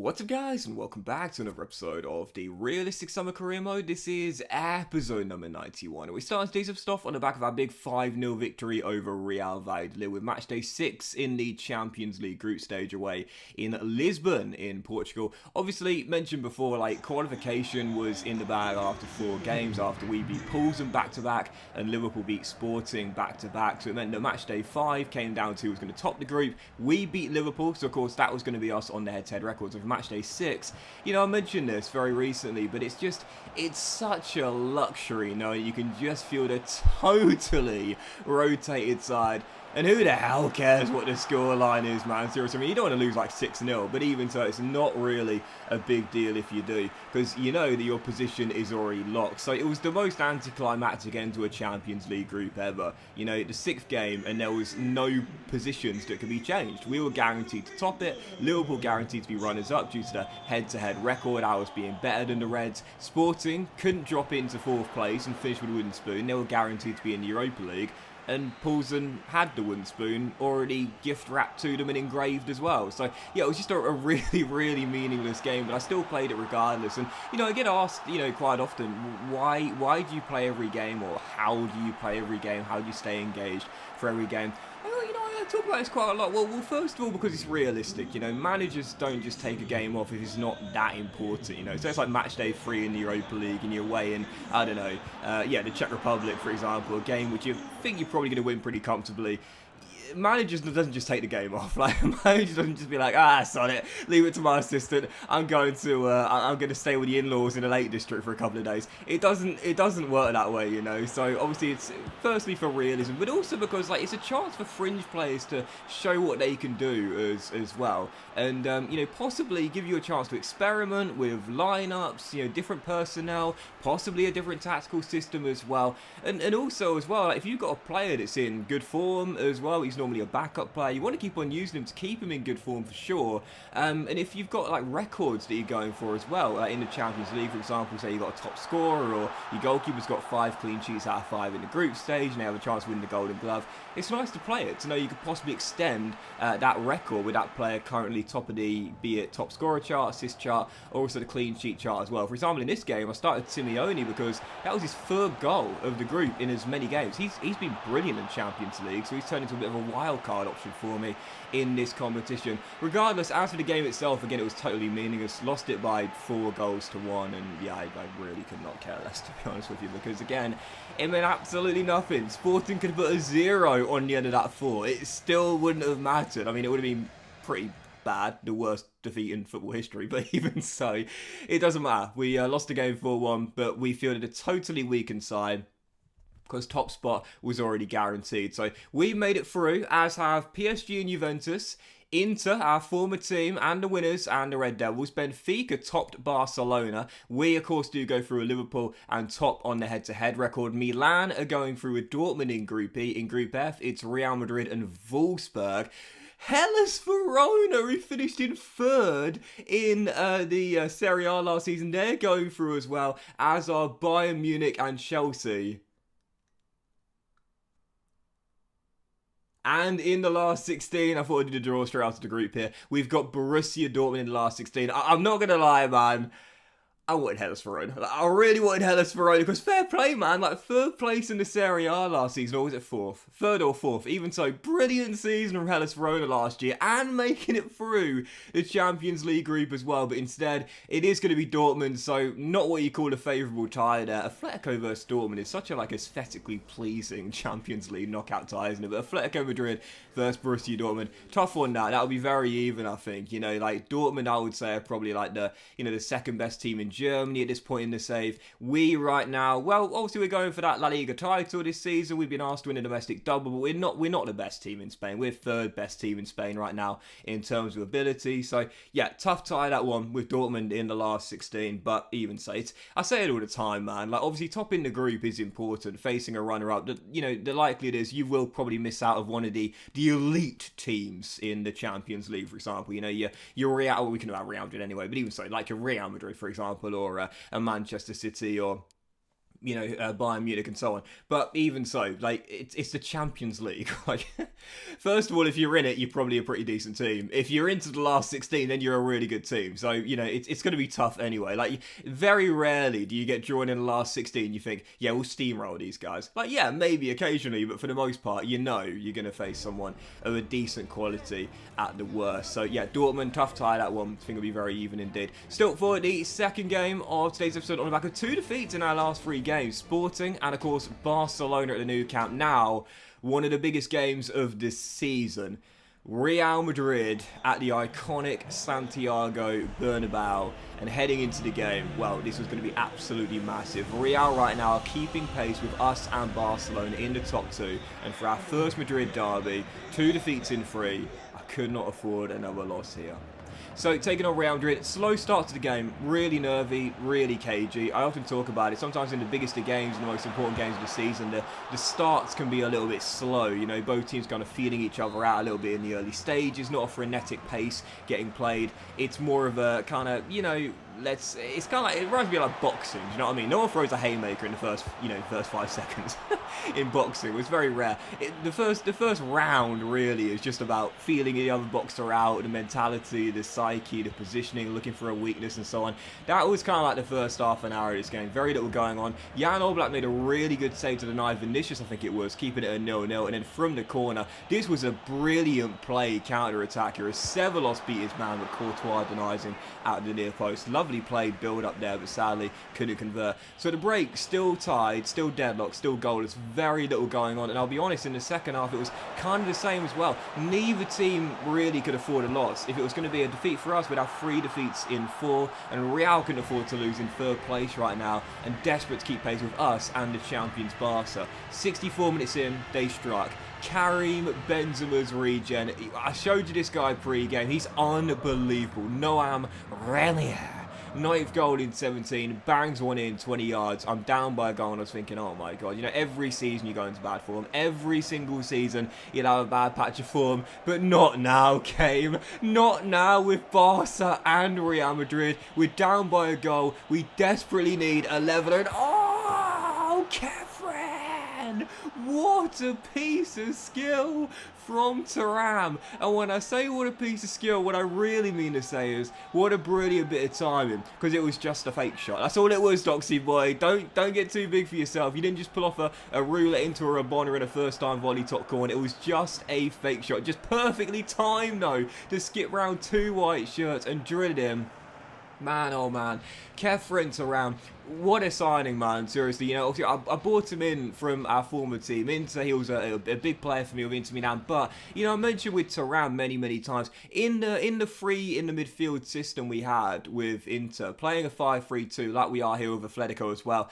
What's up guys, and welcome back to another episode of the Realistic Summer Career Mode. This is episode number 91, and we start today's of stuff on the back of our big 5-0 victory over Real Valladolid with match day 6 in the Champions League group stage away in Lisbon in Portugal. Obviously, mentioned before, qualification was in the bag after 4 games, after we beat Poulsen back-to-back and Liverpool beat Sporting back-to-back, so it meant that match day 5 came down to who was going to top the group. We beat Liverpool, so of course that was going to be us on the head-to-head records of match day 6. I mentioned this very recently, but it's such a luxury, you can just feel the totally rotated side. And who the hell cares what the scoreline is, man? Seriously, I mean, you don't want to lose like 6-0, but even so, it's not really a big deal if you do, because you know that your position is already locked. So it was the most anticlimactic end to a Champions League group ever. The 6th game, and there was no positions that could be changed. We were guaranteed to top it. Liverpool guaranteed to be runners-up due to the head-to-head record, ours being better than the Reds. Sporting couldn't drop into 4th place and finish with a wooden spoon. They were guaranteed to be in the Europa League. And Poulsen had the wooden spoon already gift wrapped to them and engraved as well. So yeah, it was just a really meaningless game, but I still played it regardless. And I get asked, quite often, why do you play every game, or how do you play every game? How do you stay engaged for every game? I talk about this quite a lot. Well, first of all, because it's realistic. Managers don't just take a game off if it's not that important. So it's like match day 3 in the Europa League, and you're away in, I don't know, the Czech Republic, for example, a game which you think you're probably going to win pretty comfortably. Managers doesn't just take the game off. Managers doesn't just be like, sod it, leave it to my assistant. I'm going to stay with the in-laws in the Lake District for a couple of days. It doesn't work that way, So obviously it's firstly for realism, but also because it's a chance for fringe players to show what they can do as well, and possibly give you a chance to experiment with lineups, different personnel, possibly a different tactical system as well, and also as well, if you've got a player that's in good form as well, he's normally a backup player, you want to keep on using him to keep him in good form for sure. And if you've got records that you're going for as well, in the Champions League, for example, say you've got a top scorer, or your goalkeeper's got 5 clean sheets out of 5 in the group stage and they have a chance to win the Golden Glove, it's nice to play it, to know you could possibly extend that record with that player currently top of the, be it top scorer chart, assist chart, or also the clean sheet chart as well. For example, in this game I started Simeone because that was his 3rd goal of the group in as many games. He's been brilliant in Champions League, so he's turned into a bit of a wild card option for me in this competition. Regardless, as for the game itself, again, it was totally meaningless. Lost it by 4-1, and yeah, I really could not care less, to be honest with you, because again, it meant absolutely nothing. Sporting could have put a 0 on the end of that 4. It still wouldn't have mattered. I mean, it would have been pretty bad, the worst defeat in football history, but even so, it doesn't matter. We lost the game 4-1, but we fielded a totally weakened side, because top spot was already guaranteed. So we made it through, as have PSG and Juventus, Inter, our former team, and the winners, and the Red Devils. Benfica topped Barcelona. We, of course, do go through with Liverpool and top on the head-to-head record. Milan are going through with Dortmund in Group E. In Group F, it's Real Madrid and Wolfsburg. Hellas Verona, who finished in 3rd in the Serie A last season, they're going through as well, as are Bayern Munich and Chelsea. And in the last 16, I thought I'd do the draw straight out of the group here. We've got Borussia Dortmund in the last 16. I'm not going to lie, man. I wanted Hellas Verona. I really wanted Hellas Verona, because fair play, man. 3rd place in the Serie A last season, or was it 4th? 3rd or 4th. Even so, brilliant season from Hellas Verona last year, and making it through the Champions League group as well. But instead, it is going to be Dortmund, so not what you call a favourable tie there. Atletico versus Dortmund is such a aesthetically pleasing Champions League knockout tie, isn't it? But Atletico Madrid versus Borussia Dortmund, tough one now. That'll be very even, I think. Dortmund, I would say, are probably the 2nd best team in Germany at this point in the save. We right now, well, obviously we're going for that La Liga title this season. We've been asked to win a domestic double, but we're not the best team in Spain. We're 3rd best team in Spain right now in terms of ability. So yeah, tough tie that one with Dortmund in the last 16. But even so, I say it all the time, man. Obviously topping the group is important. Facing a runner-up, the likelihood is you will probably miss out of one of the elite teams in the Champions League, for example. Your Real, we can have Real Madrid anyway, but even so, your Real Madrid, for example, or a Manchester City, or Bayern Munich and so on. But even so, like, it's the Champions League. Like, first of all, if you're in it, you're probably a pretty decent team. If you're into the last 16, then you're a really good team. So, it's going to be tough anyway. Like, very rarely do you get drawn in the last 16, you think, yeah, we'll steamroll these guys. Like, yeah, maybe occasionally, but for the most part, you're going to face someone of a decent quality at the worst. So, yeah, Dortmund, tough tie that one. I think it'll be very even indeed. Still for the second game of today's episode on the back of 2 defeats in our last 3 games. Sporting and, of course, Barcelona at the Nou Camp. Now, one of the biggest games of this season. Real Madrid at the iconic Santiago Bernabeu, and heading into the game, well, this was going to be absolutely massive. Real right now are keeping pace with us and Barcelona in the top 2, and for our first Madrid derby, 2 defeats in 3, I could not afford another loss here. So, taking on Real Madrid, slow start to the game, really nervy, really cagey. I often talk about it. Sometimes in the biggest of games, the most important games of the season, the starts can be a little bit slow. Both teams kind of feeling each other out a little bit in the early stages, not a frenetic pace getting played. It's more of a kind of, it's kind of like, it reminds me of like boxing, do you know what I mean? No one throws a haymaker in the first 5 seconds in boxing. It was very rare. The first round really is just about feeling the other boxer out, the mentality, the psyche, the positioning, looking for a weakness and so on. That was kind of like the first half an hour of this game. Very little going on. Jan Oblak made a really good save to deny Vinicius, I think it was, keeping it a 0-0, and then from the corner, this was a brilliant play, counter-attack here, as Sevelos beat his man, but Courtois denies him out of the near post. Lovely play, build up there, but sadly couldn't convert. So the break, still tied, still deadlocked, still goalless, very little going on, and I'll be honest, in the second half it was kind of the same as well. Neither team really could afford a loss. If it was going to be a defeat for us, we'd have 3 defeats in 4, and Real couldn't afford to lose in 3rd place right now, and desperate to keep pace with us and the champions Barca. 64 minutes in, they struck. Karim Benzema's regen. I showed you this guy pre-game. He's unbelievable. Noam Renier. 9th goal in 17, bangs one in, 20 yards. I'm down by a goal and I was thinking, oh my god, every season you go into bad form. Every single season you'll have a bad patch of form, but not now, Kame. Not now with Barca and Real Madrid. We're down by a goal. We desperately need 11 and oh, Kefren! What a piece of skill from Thuram. And when I say what a piece of skill, what I really mean to say is what a brilliant bit of timing, because it was just a fake shot. That's all it was, Doxy boy. Don't get too big for yourself. You didn't just pull off a roulette into a Rabona in a first time volley top corner. It was just a fake shot, just perfectly timed though to skip round 2 white shirts and drill it in. Man, oh man, Kefren Thuram, what a signing, man. Seriously, obviously I bought him in from our former team. Inter, he was a big player for me with Inter Milan. But, I mentioned with Thuram many times, in the midfield system we had with Inter, playing a 5-3-2 like we are here with Atletico as well,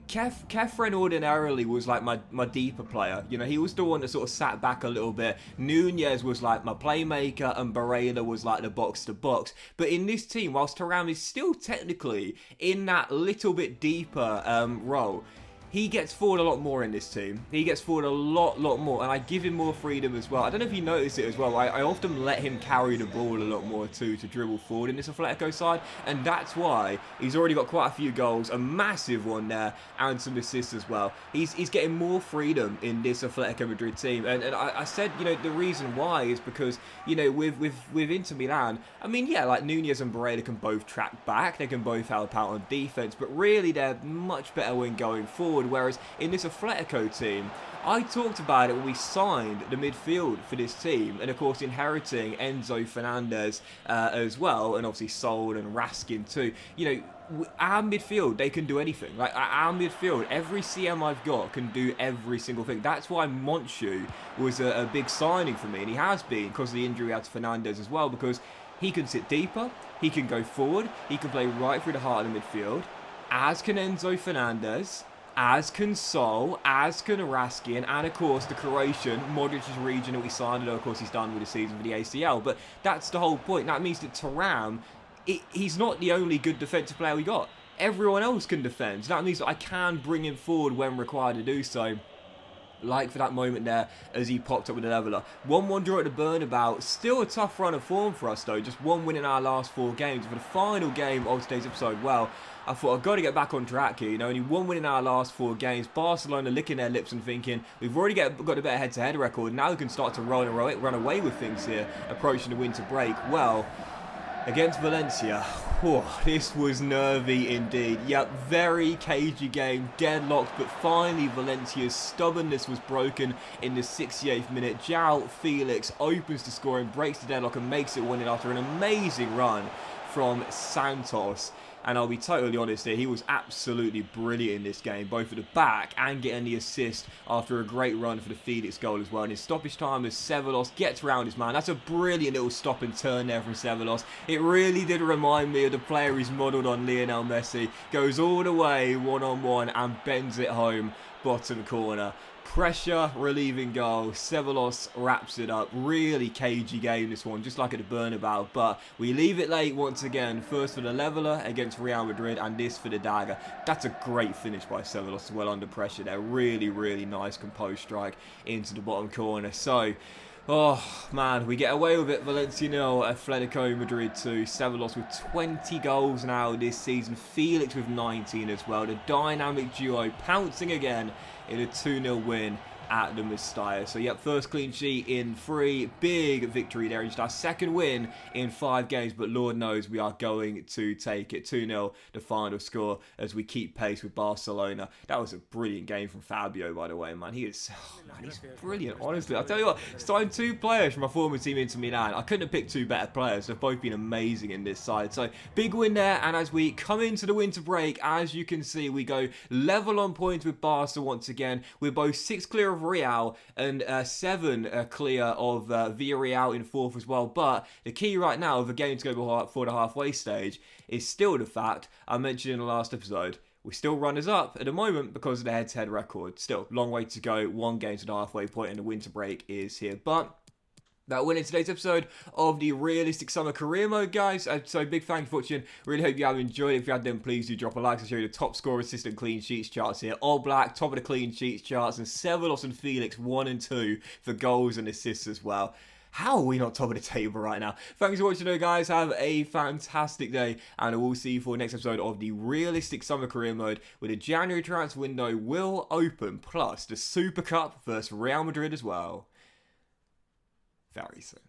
Kefren ordinarily was like my deeper player. He was the one that sort of sat back a little bit. Nunez was like my playmaker and Barella was like the box-to-box. But in this team, whilst Thuram is still technically in that little bit deeper role, he gets forward a lot more in this team. He gets forward a lot more, and I give him more freedom as well. I don't know if you notice it as well. I often let him carry the ball a lot more too, to dribble forward in this Atletico side, and that's why he's already got quite a few goals, a massive one there, and some assists as well. He's getting more freedom in this Atletico Madrid team, and I said, the reason why is because, with Inter Milan, I mean, yeah, like Nunez and Barella can both track back, they can both help out on defense, but really they're much better when going forward. Whereas in this Atletico team, I talked about it when we signed the midfield for this team, and of course inheriting Enzo Fernandez as well, and obviously Sol and Raskin too. Our midfield, they can do anything. Like, our midfield, every CM I've got can do every single thing. That's why Monchu was a big signing for me, and he has been because of the injury out to Fernandez as well, because he can sit deeper, he can go forward, he can play right through the heart of the midfield, as can Enzo Fernandez, as can Sol, as can Raskin, and of course the Croatian, Modric's region that we signed, and of course he's done with the season for the ACL. But that's the whole point. That means that Thuram, he's not the only good defensive player we got. Everyone else can defend. So that means that I can bring him forward when required to do so. like for that moment there as he popped up with a leveller. 1-1 draw at the Bernabeu. Still a tough run of form for us though. Just 1 win in our last 4 games. For the final game of today's episode, well, I thought I've got to get back on track here. You know, only 1 win in our last 4 games. Barcelona licking their lips and thinking, we've already got a better head-to-head record. Now we can start to run away with things here, approaching the winter break. Well, against Valencia, this was nervy indeed. Yep, very cagey game, deadlocked, but finally Valencia's stubbornness was broken in the 68th minute. João Felix opens the scoring, breaks the deadlock and makes it 1-0 after an amazing run from Santos. And I'll be totally honest here, he was absolutely brilliant in this game, both at the back and getting the assist after a great run for the Felix goal as well. And in stoppage time as Ceballos gets around his man. That's a brilliant little stop and turn there from Ceballos. It really did remind me of the player he's modelled on, Lionel Messi. Goes all the way one-on-one and bends it home, bottom corner. Pressure, relieving goal. Ceballos wraps it up. Really cagey game this one, just like at the Bernabeu. But we leave it late once again. First for the leveller against Real Madrid and this for the dagger. That's a great finish by Ceballos as well under pressure there. Really, really nice composed strike into the bottom corner. So, oh man, we get away with it. Valencia 0, Atletico Madrid 2. Ceballos with 20 goals now this season. Felix with 19 as well. The dynamic duo pouncing again in a 2-0 win at the Mestalla. So, yep, first clean sheet in 3. Big victory there. Just our second win in 5 games. But Lord knows we are going to take it. 2-0, the final score, as we keep pace with Barcelona. That was a brilliant game from Fabio, by the way, man. He's brilliant, honestly. I'll tell you what, signed 2 players from my former team into Milan. I couldn't have picked 2 better players. They've both been amazing in this side. So, big win there. And as we come into the winter break, as you can see, we go level on points with Barca once again. We're both 6 clear of Real and 7 clear of Villarreal in 4th as well. But the key right now of the game to go for the halfway stage is still the fact I mentioned in the last episode. We still runners up at the moment because of the head-to-head record. Still, long way to go. 1 game to the halfway point and the winter break is here. But that will end today's episode of the Realistic Summer Career Mode, guys. So big thank you for watching. Really hope you have enjoyed it. If you have, then please do drop a like. I'll show you the top scorer, assist and clean sheets charts here. All Black, top of the clean sheets charts. And Ceballos and Felix 1 and 2 for goals and assists as well. How are we not top of the table right now? Thanks for watching, though, guys. Have a fantastic day. And I will see you for the next episode of the Realistic Summer Career Mode, where the January transfer window will open. Plus the Super Cup versus Real Madrid as well. Very soon.